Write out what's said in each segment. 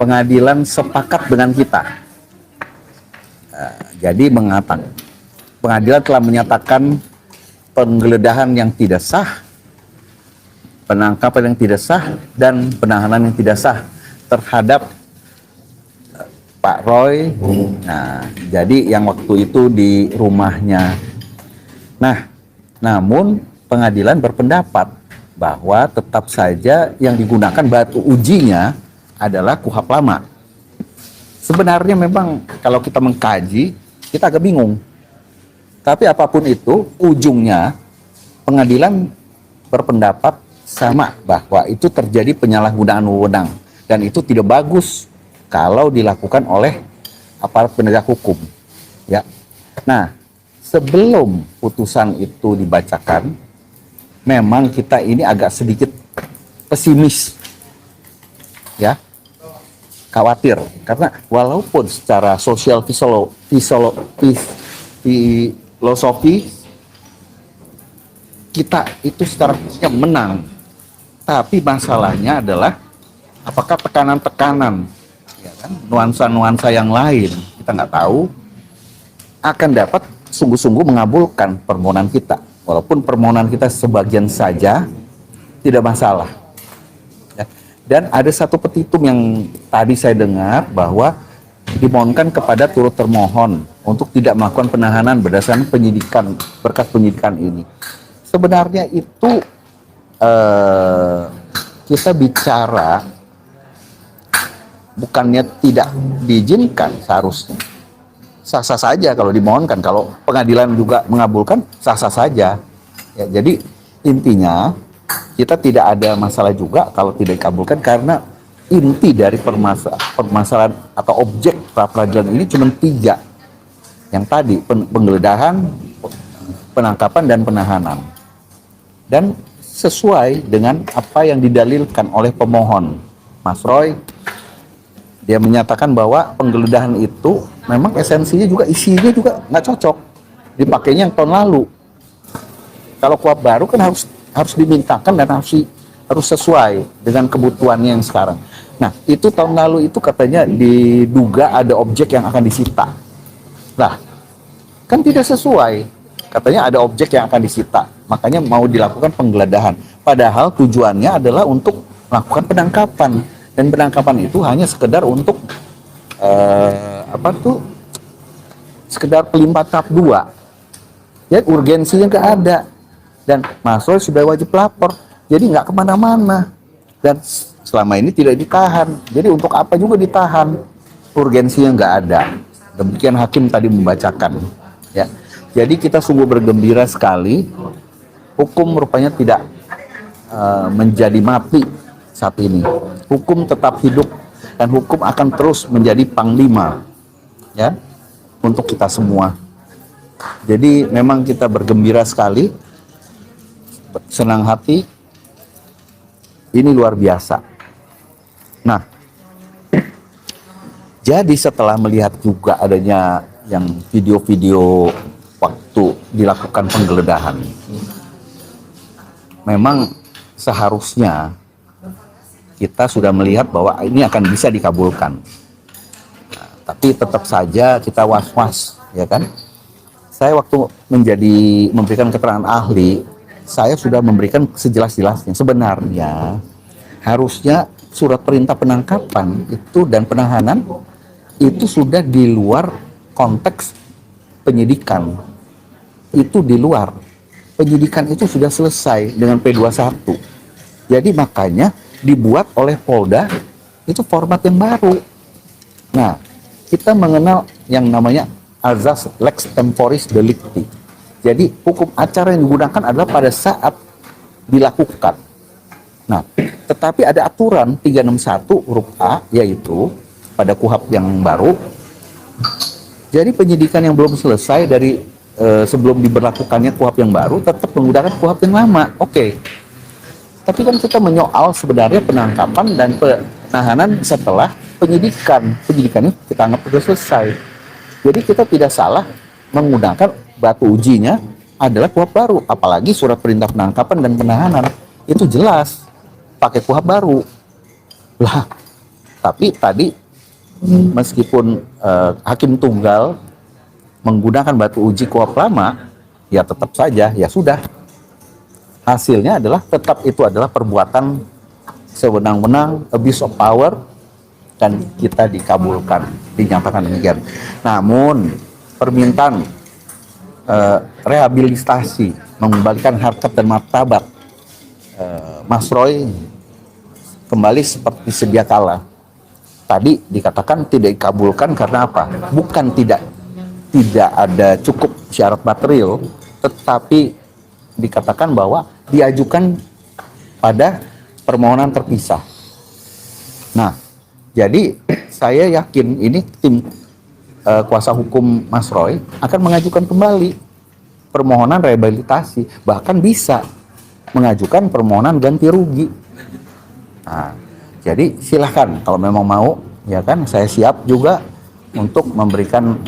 pengadilan sepakat dengan kita. Jadi mengatakan pengadilan telah menyatakan penggeledahan yang tidak sah, penangkapan yang tidak sah, dan penahanan yang tidak sah terhadap Pak Roy. Nah, jadi yang waktu itu di rumahnya. Nah, namun pengadilan berpendapat bahwa tetap saja yang digunakan batu ujinya adalah KUHP lama. Sebenarnya memang kalau kita mengkaji, kita agak bingung. Tapi apapun itu, ujungnya pengadilan berpendapat sama bahwa itu terjadi penyalahgunaan wewenang. Dan itu tidak bagus kalau dilakukan oleh aparat penegak hukum. Ya. Nah, sebelum putusan itu dibacakan, memang kita ini agak sedikit pesimis. Ya. Khawatir karena walaupun secara sosial filosofi kita itu secara fisiknya menang, tapi masalahnya adalah apakah tekanan-tekanan, ya kan, nuansa-nuansa yang lain kita nggak tahu akan dapat sungguh-sungguh mengabulkan permohonan kita, walaupun permohonan kita sebagian saja tidak masalah. Dan ada satu petitum yang tadi saya dengar bahwa dimohonkan kepada turut termohon untuk tidak melakukan penahanan berdasarkan penyidikan, berkas penyidikan ini. Sebenarnya itu kita bicara bukannya tidak diizinkan, seharusnya sah-sah saja kalau dimohonkan. Kalau pengadilan juga mengabulkan, sah-sah saja. Ya, jadi intinya kita tidak ada masalah juga kalau tidak dikabulkan, karena inti dari permasalahan atau objek pra peradilan ini cuma 3. Yang tadi, penggeledahan, penangkapan, dan penahanan. Dan sesuai dengan apa yang didalilkan oleh pemohon, Mas Roy, dia menyatakan bahwa penggeledahan itu memang esensinya juga, isinya juga nggak cocok. Dipakainya yang tahun lalu. Kalau KUHP baru kan harus dimintakan dan harus sesuai dengan kebutuhannya yang sekarang. Nah, itu tahun lalu itu katanya diduga ada objek yang akan disita. Lah, kan tidak sesuai. Katanya ada objek yang akan disita, makanya mau dilakukan penggeledahan. Padahal tujuannya adalah untuk melakukan penangkapan, dan penangkapan itu hanya sekedar untuk sekedar pelimpah tahap 2. Ya, urgensinya nggak ada. Dan Mas Roy sudah wajib lapor, jadi nggak kemana-mana, dan selama ini tidak ditahan. Jadi untuk apa juga ditahan? Urgensinya nggak ada. Demikian hakim tadi membacakan. Ya, jadi kita sungguh bergembira sekali. Hukum rupanya tidak menjadi mati saat ini. Hukum tetap hidup, dan hukum akan terus menjadi panglima, ya, untuk kita semua. Jadi memang kita bergembira sekali. Senang hati, ini luar biasa. Nah, jadi setelah melihat juga adanya yang video-video waktu dilakukan penggeledahan, memang seharusnya kita sudah melihat bahwa ini akan bisa dikabulkan. Nah, tapi tetap saja kita was-was, ya kan? Saya waktu memberikan keterangan ahli, saya sudah memberikan sejelas-jelasnya. Sebenarnya harusnya surat perintah penangkapan itu dan penahanan itu sudah di luar konteks penyidikan. Itu di luar. Penyidikan itu sudah selesai dengan P21. Jadi makanya dibuat oleh Polda itu format yang baru. Nah, kita mengenal yang namanya azas lex temporis delicti. Jadi hukum acara yang digunakan adalah pada saat dilakukan. Nah, tetapi ada aturan 361 huruf A, yaitu pada KUHP yang baru. Jadi penyidikan yang belum selesai dari sebelum diberlakukannya KUHP yang baru tetap menggunakan KUHP yang lama. Oke. Tapi kan kita menyoal sebenarnya penangkapan dan penahanan setelah penyidikan. Penyidikannya kita anggap sudah selesai. Jadi kita tidak salah menggunakan batu ujinya adalah KUHP baru, apalagi surat perintah penangkapan dan penahanan itu jelas pakai KUHP baru. Lah, Tapi tadi meskipun hakim tunggal menggunakan batu uji kuap lama, ya tetap saja ya sudah, hasilnya adalah tetap itu adalah perbuatan sewenang-wenang, abuse of power, dan kita dikabulkan, dinyatakan demikian. Namun permintaan rehabilitasi, mengembalikan harkat dan martabat Mas Roy kembali seperti sedia kala, tadi dikatakan tidak dikabulkan karena apa? Bukan tidak ada cukup syarat material, tetapi dikatakan bahwa diajukan pada permohonan terpisah. Nah, jadi saya yakin ini tim kuasa hukum Mas Roy akan mengajukan kembali permohonan rehabilitasi, bahkan bisa mengajukan permohonan ganti rugi. Nah, jadi silahkan kalau memang mau, ya kan, saya siap juga untuk memberikan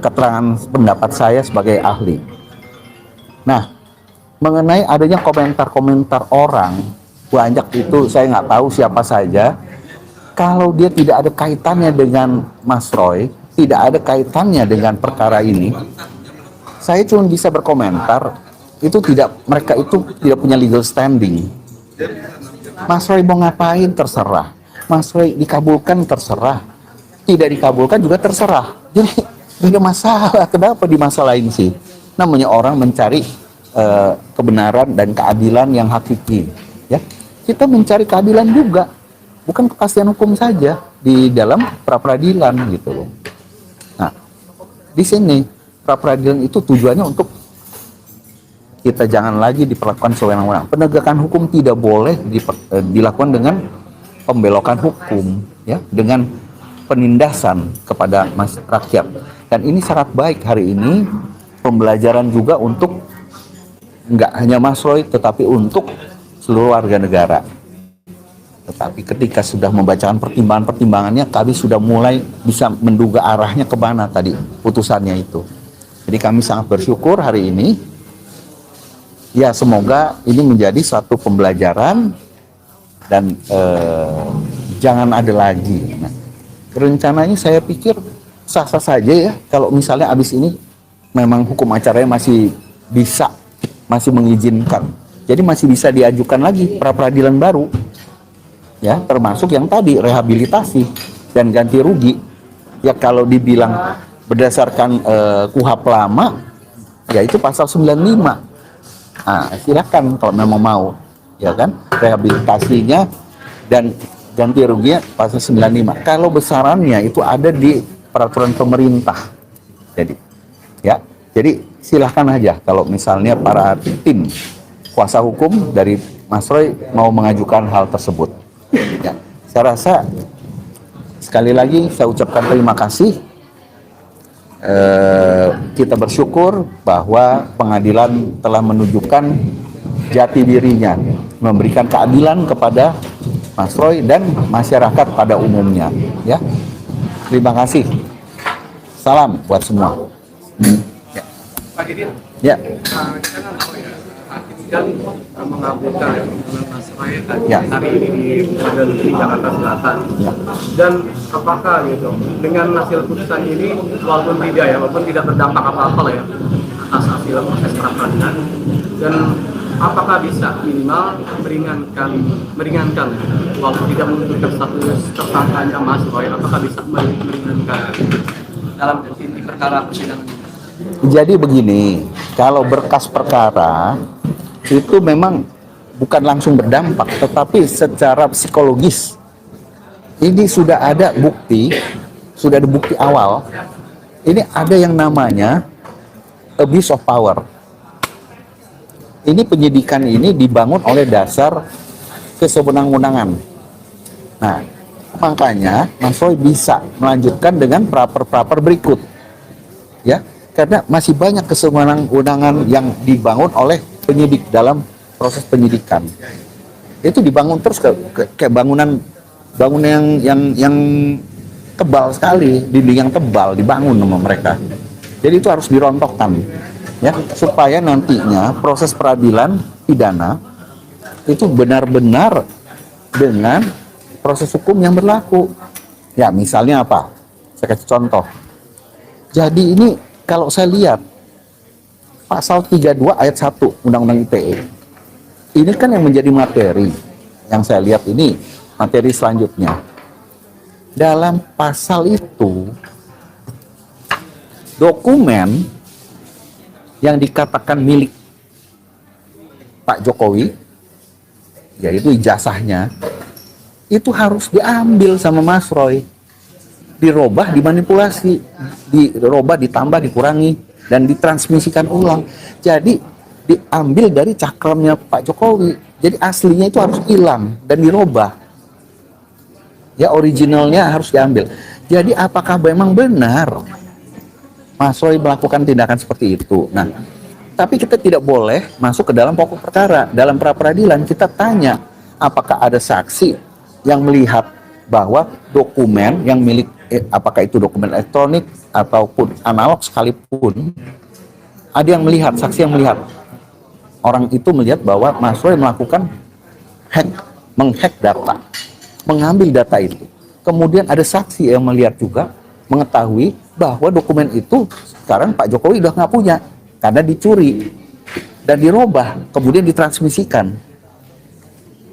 keterangan pendapat saya sebagai ahli. Nah, mengenai adanya komentar-komentar orang banyak itu, saya nggak tahu siapa saja. Kalau dia tidak ada kaitannya dengan Mas Roy, tidak ada kaitannya dengan perkara ini, saya cuma bisa berkomentar. Mereka itu tidak punya legal standing. Mas Roy mau ngapain terserah. Mas Roy dikabulkan terserah, tidak dikabulkan juga terserah. Jadi tidak ada masalah. Kenapa dimasalahin sih? Namanya orang mencari kebenaran dan keadilan yang hakiki. Ya, kita mencari keadilan juga, bukan kepastian hukum saja di dalam pra-peradilan gitu loh. Nah, di sini pra-peradilan itu tujuannya untuk kita jangan lagi diperlakukan sewenang-wenang. Penegakan hukum tidak boleh dilakukan dengan pembelokan hukum, ya, dengan penindasan kepada rakyat. Dan ini sangat baik hari ini, pembelajaran juga untuk nggak hanya Mas Roy, tetapi untuk seluruh warga negara. Tetapi ketika sudah membacakan pertimbangan-pertimbangannya, kami sudah mulai bisa menduga arahnya ke mana tadi putusannya itu. Jadi kami sangat bersyukur hari ini. Ya, semoga ini menjadi suatu pembelajaran dan jangan ada lagi. Nah, rencananya saya pikir sah-sah saja ya, kalau misalnya abis ini memang hukum acaranya masih mengizinkan. Jadi masih bisa diajukan lagi pra-peradilan baru. Ya, termasuk yang tadi rehabilitasi dan ganti rugi. Ya, kalau dibilang berdasarkan KUHP lama, ya itu pasal 95. Nah, silakan kalau memang mau, ya kan, rehabilitasinya dan ganti ruginya pasal 95. Kalau besarannya itu ada di peraturan pemerintah. Jadi silahkan aja kalau misalnya para tim kuasa hukum dari Mas Roy mau mengajukan hal tersebut. Ya, saya rasa sekali lagi saya ucapkan terima kasih. Kita bersyukur bahwa pengadilan telah menunjukkan jati dirinya, memberikan keadilan kepada Mas Roy dan masyarakat pada umumnya. Ya, terima kasih. Salam buat semua. Ya. Pak Didin, Ya. kita kan tahu ya, hakim kan mengabulkan permohonan Mas Roy Ya. hari ini di Pengadilan Negeri Jakarta Selatan. Ya. Dan apakah gitu dengan hasil putusan ini, walaupun tidak berdampak apa-apa lah ya atas hasil proses pra-peradilan, dan apakah bisa minimal meringankan walaupun tidak menentukan status tersangkanya Mas Roy, apakah bisa meringankan dalam inti perkara persidangan ini? Jadi begini, kalau berkas perkara itu memang bukan langsung berdampak, tetapi secara psikologis ini sudah ada bukti awal. Ini ada yang namanya abuse of power. Ini penyidikan ini dibangun oleh dasar kesewenang-wenangan. Nah, makanya Mas Roy bisa melanjutkan dengan praper berikut, ya, karena masih banyak kesewenang-wenangan yang dibangun oleh penyidik dalam proses penyidikan. Itu dibangun terus kayak bangunan yang tebal sekali, dinding yang tebal dibangun sama mereka. Jadi itu harus dirontokkan, ya, supaya nantinya proses peradilan pidana itu benar-benar dengan proses hukum yang berlaku. Ya, misalnya apa? Saya kasih contoh. Jadi ini kalau saya lihat pasal 32 ayat 1 Undang-Undang ITE. Ini kan yang menjadi materi. Yang saya lihat ini materi selanjutnya. Dalam pasal itu dokumen yang dikatakan milik Pak Jokowi, yaitu ijazahnya, itu harus diambil sama Mas Roy, dirubah, dimanipulasi, dirubah, ditambah, dikurangi, dan ditransmisikan ulang. Jadi diambil dari cakramnya Pak Jokowi. Jadi aslinya itu harus hilang dan dirubah. Ya, originalnya harus diambil. Jadi apakah memang benar Mas Roy melakukan tindakan seperti itu? Nah, tapi kita tidak boleh masuk ke dalam pokok perkara. Dalam pra-peradilan kita tanya, apakah ada saksi yang melihat bahwa dokumen yang milik, apakah itu dokumen elektronik ataupun analog sekalipun, ada yang melihat, saksi yang melihat. Orang itu melihat bahwa Mas Roy melakukan menghack data, mengambil data itu. Kemudian ada saksi yang melihat juga, mengetahui bahwa dokumen itu sekarang Pak Jokowi udah nggak punya karena dicuri dan dirubah, kemudian ditransmisikan.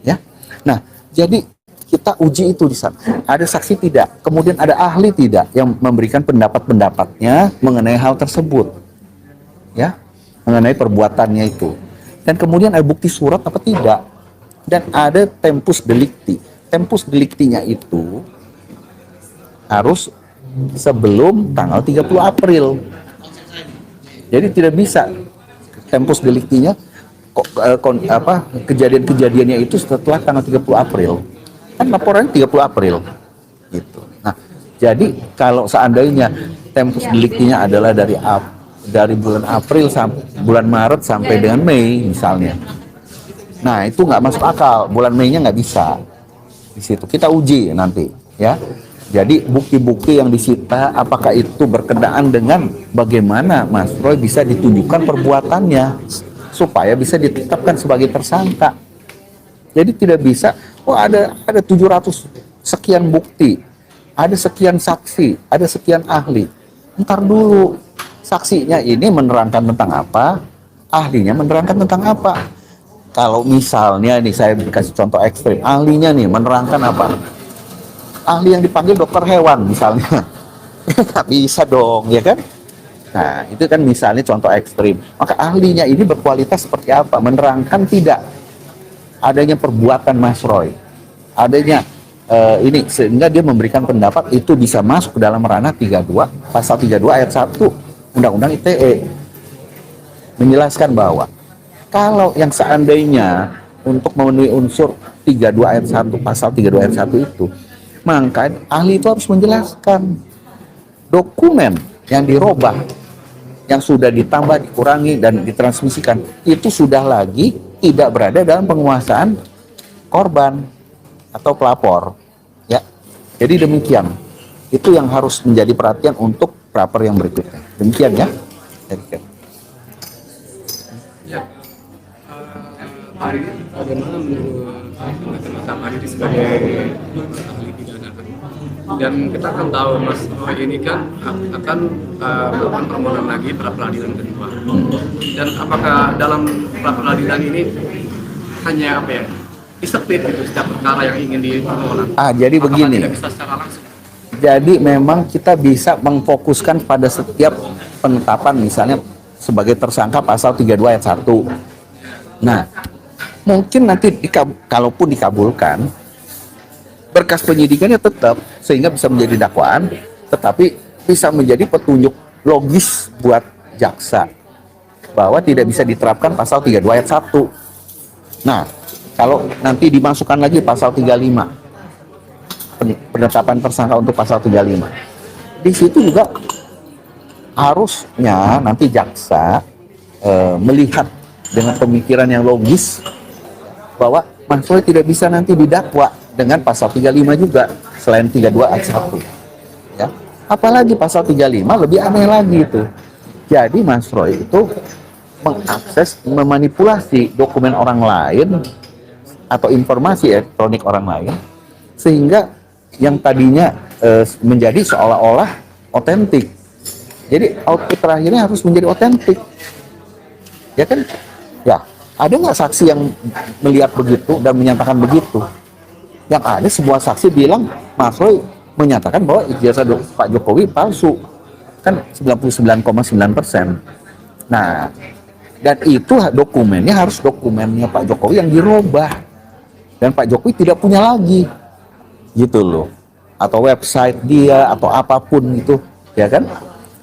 Ya, nah jadi kita uji itu di sana. Ada saksi tidak, kemudian ada ahli tidak yang memberikan pendapat-pendapatnya mengenai hal tersebut, ya, mengenai perbuatannya itu. Dan kemudian ada bukti surat apa tidak, dan ada tempus delicti. Tempus delictinya itu harus sebelum tanggal 30 April. Jadi tidak bisa tempus delictinya kejadian-kejadiannya itu setelah tanggal 30 April. Kan laporannya 30 April gitu. Nah, jadi kalau seandainya tempus delictinya adalah dari bulan April sampai bulan Maret sampai dengan Mei misalnya. Nah, itu nggak masuk akal. Bulan Mei-nya nggak bisa. Di situ kita uji nanti, ya. Jadi bukti-bukti yang disita apakah itu berkenaan dengan bagaimana Mas Roy bisa ditunjukkan perbuatannya supaya bisa ditetapkan sebagai tersangka. Jadi tidak bisa, ada 700 sekian bukti, ada sekian saksi, ada sekian ahli. Ntar dulu, saksinya ini menerangkan tentang apa, ahlinya menerangkan tentang apa. Kalau misalnya nih saya kasih contoh ekstrim, ahlinya nih menerangkan apa? Ahli yang dipanggil dokter hewan misalnya. Nggak bisa dong, ya kan? Nah, itu kan misalnya contoh ekstrim. Maka ahlinya ini berkualitas seperti apa? Menerangkan tidak adanya perbuatan Mas Roy. Adanya ini, sehingga dia memberikan pendapat itu bisa masuk ke dalam ranah 32, pasal 32 ayat 1 Undang-Undang ITE. Menjelaskan bahwa kalau yang seandainya untuk memenuhi unsur 32 ayat 1, pasal 32 ayat 1 itu, maka ahli itu harus menjelaskan dokumen yang dirubah, yang sudah ditambah, dikurangi, dan ditransmisikan, itu sudah lagi tidak berada dalam penguasaan korban atau pelapor. Ya, jadi demikian. Itu yang harus menjadi perhatian untuk pra-per yang berikutnya. Demikian ya. Demikian. Ya, Pak Ari, bagaimana menurut Mas Ari sebagai ahli pidana? Dan kita akan tahu Mas Roy ini kan akan melakukan permohonan lagi pra peradilan kedua. Dan apakah dalam pra peradilan ini hanya apa ya, displit gitu setiap perkara yang ingin dipermohonan? Jadi apakah begini. tidak bisa secara langsung? Jadi memang kita bisa mengfokuskan pada setiap penetapan, misalnya sebagai tersangka pasal 32 ayat 1. Nah, mungkin nanti kalaupun dikabulkan, berkas penyidikannya tetap, sehingga bisa menjadi dakwaan, tetapi bisa menjadi petunjuk logis buat jaksa bahwa tidak bisa diterapkan pasal 32 ayat 1. Nah, kalau nanti dimasukkan lagi pasal 35, penetapan tersangka untuk pasal 35, di situ juga harusnya nanti jaksa melihat dengan pemikiran yang logis bahwa Mas Roy tidak bisa nanti didakwa dengan pasal 35 juga selain 32 ayat 1. Ya. Apalagi pasal 35 lebih aneh lagi itu. Jadi Mas Roy itu mengakses, memanipulasi dokumen orang lain atau informasi elektronik orang lain sehingga yang tadinya menjadi seolah-olah otentik. Jadi output terakhirnya harus menjadi otentik, ya kan? Ya, ada nggak saksi yang melihat begitu dan menyatakan begitu? Yang ada semua saksi bilang Mas Roy menyatakan bahwa ijazah Pak Jokowi palsu, kan 99,9%. Nah, dan itu dokumennya harus dokumennya Pak Jokowi yang dirubah, dan Pak Jokowi tidak punya lagi, gitu loh, atau website dia atau apapun itu, ya kan?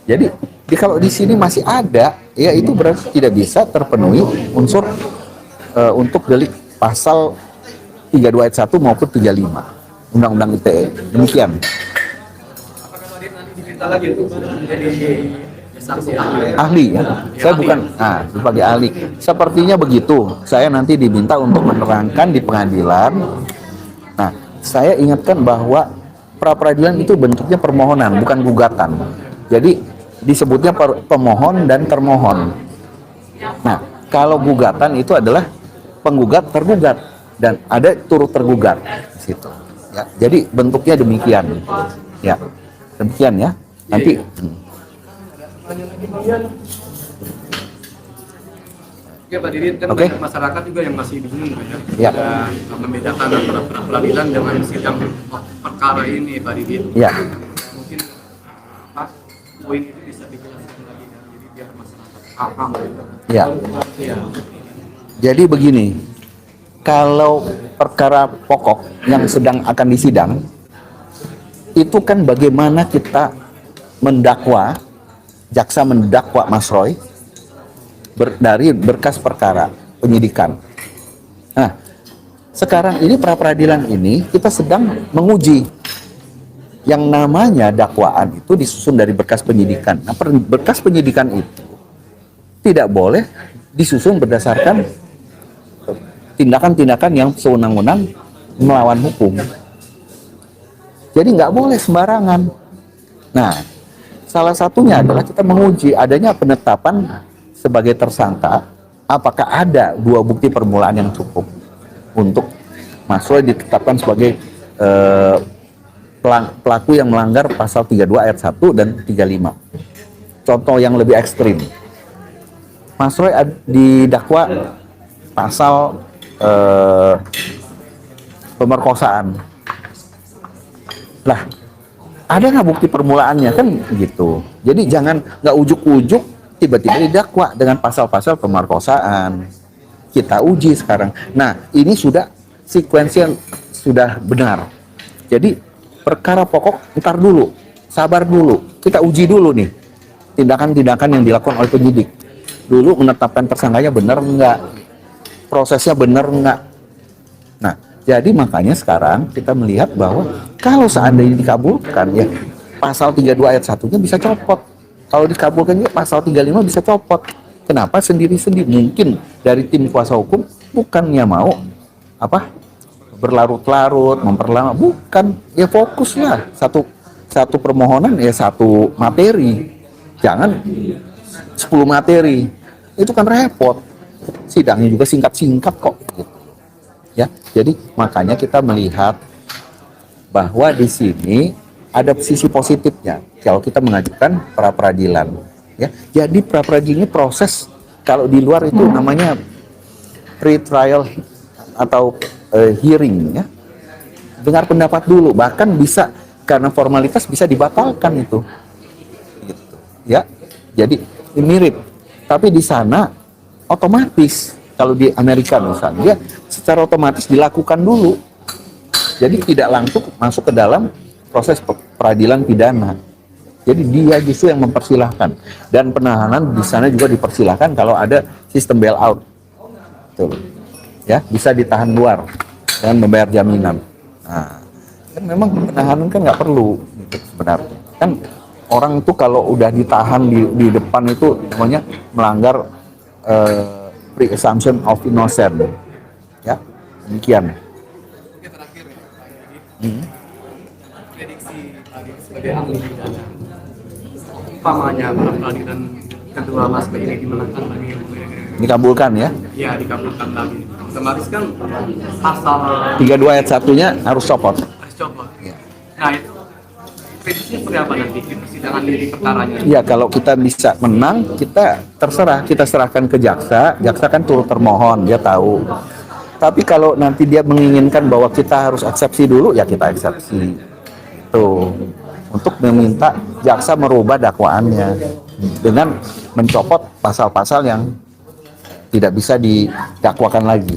Jadi kalau di sini masih ada, ya itu berarti tidak bisa terpenuhi unsur untuk delik pasal 32 ayat 1 maupun 35 Undang-Undang ITE. Demikian. Apakah Pak Dit nanti diminta lagi untuk menjadi saksi ahli? Ahli ya. Saya bukan sebagai ahli. Sepertinya begitu. Saya nanti diminta untuk menerangkan di pengadilan. Nah, saya ingatkan bahwa pra peradilan itu bentuknya permohonan, bukan gugatan. Jadi disebutnya pemohon dan termohon. Nah, kalau gugatan itu adalah penggugat tergugat dan ada turut tergugat di situ. Ya, jadi bentuknya demikian. Ya, demikian ya. Nanti. Oke Pak Didit, kan Oke. banyak masyarakat juga yang masih bingung kan Ya. ada membedakan antara pra peradilan dengan sidang perkara ini Pak Didit. Ya. Mungkin poin itu bisa dijelaskan lagi ya, jadi biar masyarakat paham gitu. Ya. Ya. Jadi begini, kalau perkara pokok yang sedang akan disidang, itu kan bagaimana kita mendakwa, jaksa mendakwa Mas Roy dari berkas perkara penyidikan. Nah, sekarang ini pra peradilan ini kita sedang menguji yang namanya dakwaan itu disusun dari berkas penyidikan. Nah, berkas penyidikan itu tidak boleh disusun berdasarkan tindakan-tindakan yang sewenang-wenang melawan hukum. Jadi nggak boleh sembarangan. Nah, salah satunya adalah kita menguji adanya penetapan sebagai tersangka, apakah ada dua bukti permulaan yang cukup untuk Mas Roy ditetapkan sebagai pelaku yang melanggar pasal 32 ayat 1 dan 35. Contoh yang lebih ekstrim. Mas Roy didakwa pasal pemerkosaan. Lah, ada nggak bukti permulaannya kan gitu. Jadi jangan nggak ujuk-ujuk tiba-tiba didakwa dengan pasal-pasal pemerkosaan. Kita uji sekarang. Nah, ini sudah sekuensi yang sudah benar. Jadi perkara pokok ntar dulu, sabar dulu. Kita uji dulu nih tindakan-tindakan yang dilakukan oleh penyidik. Dulu menetapkan tersangkanya benar nggak, prosesnya benar nggak. Nah, jadi makanya sekarang kita melihat bahwa kalau seandainya dikabulkan ya pasal 32 ayat 1-nya bisa copot. Kalau dikabulkan juga pasal 35 bisa copot. Kenapa sendiri-sendiri? Mungkin dari tim kuasa hukum bukannya mau berlarut-larut, memperlama, bukan. Ya fokuslah satu permohonan ya satu materi. Jangan 10 materi. Itu kan repot. Sidangnya juga singkat-singkat kok gitu. Ya, jadi makanya kita melihat bahwa di sini ada sisi positifnya kalau kita mengajukan pra peradilan. Ya, jadi pra peradilan ini proses kalau di luar itu namanya pre-trial atau hearing ya. Dengar pendapat dulu, bahkan bisa karena formalitas bisa dibatalkan itu. Gitu. Ya, jadi mirip. Tapi di sana otomatis. Kalau di Amerika misalnya, dia secara otomatis dilakukan dulu. Jadi tidak langsung masuk ke dalam proses peradilan pidana. Jadi dia justru yang mempersilahkan. Dan penahanan di sana juga dipersilahkan kalau ada sistem bailout. Betul. Ya, bisa ditahan luar dan membayar jaminan. Nah, kan memang penahanan kan nggak perlu gitu, sebenarnya. Kan orang itu kalau udah ditahan di depan itu namanya melanggar presumption of innocent. Ya, demikian. Oke, terakhir ya Pak Didit. Prediksi Pak Didit sebagai ahli pidana. Umpamanya pra peradilan kedua Mas Roy ini dimenangkan lagi. Dikabulkan ya. Ya, dikabulkan lagi. Otomatis kan pasal 32 ayat 1-nya harus copot. dicopot. Ya. Nah itu prediksi seperti apa nanti di persidangan di perkaranya? Ya, kalau kita bisa menang, kita terserah, kita serahkan ke jaksa. Jaksa kan turut termohon, dia tahu. Tapi kalau nanti dia menginginkan bahwa kita harus eksepsi dulu, ya kita eksepsi. Itu untuk meminta jaksa merubah dakwaannya dengan mencopot pasal-pasal yang tidak bisa didakwakan lagi.